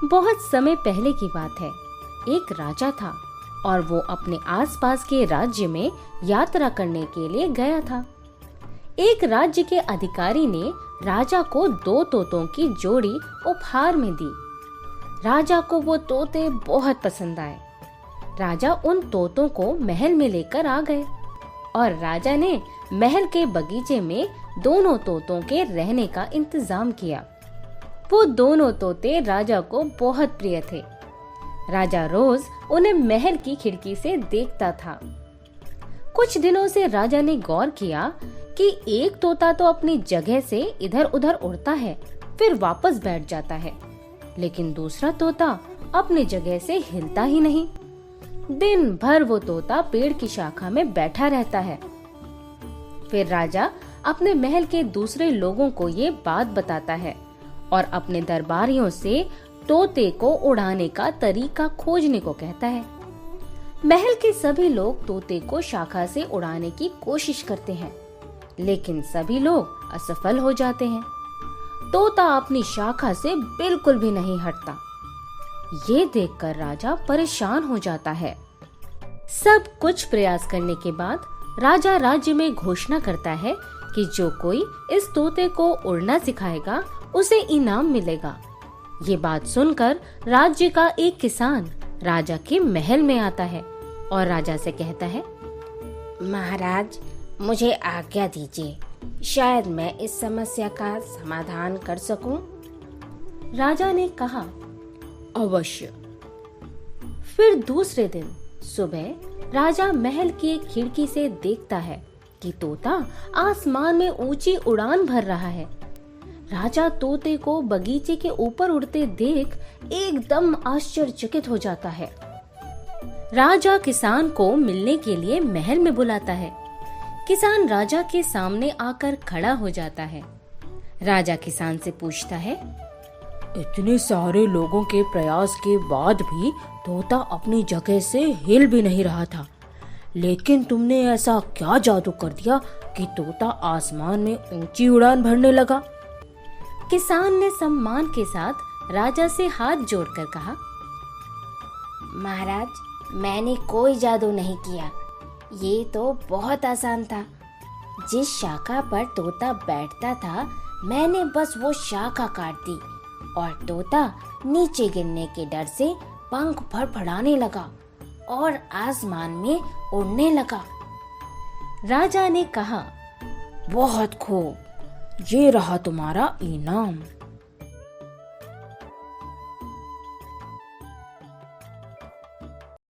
बहुत समय पहले की बात है। एक राजा था और वो अपने आसपास के राज्य में यात्रा करने के लिए गया था। एक राज्य के अधिकारी ने राजा को 2 तोतों की जोड़ी उपहार में दी। राजा को वो तोते बहुत पसंद आए। राजा उन तोतों को महल में लेकर आ गए और राजा ने महल के बगीचे में दोनों तोतों के रहने का इंतजाम किया। वो दोनों तोते राजा को बहुत प्रिय थे। राजा रोज उन्हें महल की खिड़की से देखता था। कुछ दिनों से राजा ने गौर किया कि एक तोता तो अपनी जगह से इधर-उधर उड़ता है, फिर वापस बैठ जाता है, लेकिन दूसरा तोता अपनी जगह से हिलता ही नहीं। दिन भर वो तोता पेड़ की शाखा में बैठा रहता है। फिर राजा अपने महल के दूसरे लोगों को ये बात बताता है और अपने दरबारियों से तोते को उड़ाने का तरीका खोजने को कहता है। महल के सभी लोग तोते को शाखा से उड़ाने की कोशिश करते हैं, लेकिन सभी लोग असफल हो जाते हैं। तोता अपनी शाखा से बिल्कुल भी नहीं हटता। ये देखकर राजा परेशान हो जाता है। सब कुछ प्रयास करने के बाद राजा राज्य में घोषणा करता है कि जो कोई इस तोते को उड़ना सिखाएगा उसे इनाम मिलेगा। ये बात सुनकर राज्य का एक किसान राजा के महल में आता है और राजा से कहता है, महाराज, मुझे आज्ञा दीजिए, शायद मैं इस समस्या का समाधान कर सकूं। राजा ने कहा, अवश्य। फिर दूसरे दिन सुबह राजा महल की एक खिड़की से देखता है कि तोता आसमान में ऊंची उड़ान भर रहा है। राजा तोते को बगीचे के ऊपर उड़ते देख एकदम आश्चर्यचकित हो जाता है। राजा किसान को मिलने के लिए महल में बुलाता है। किसान राजा के सामने आकर खड़ा हो जाता है। राजा किसान से पूछता है, इतने सारे लोगों के प्रयास के बाद भी तोता अपनी जगह से हिल भी नहीं रहा था, लेकिन तुमने ऐसा क्या जादू कर दिया कि तोता आसमान में ऊंची उड़ान भरने लगा? किसान ने सम्मान के साथ राजा से हाथ जोड़कर कहा, महाराज, मैंने कोई जादू नहीं किया। ये तो बहुत आसान था। जिस शाखा पर तोता बैठता था, मैंने बस वो शाखा काट दी और तोता नीचे गिरने के डर से पंख फड़फड़ाने लगा और आसमान में उड़ने लगा। राजा ने कहा, बहुत खूब, ये रहा तुम्हारा इनाम।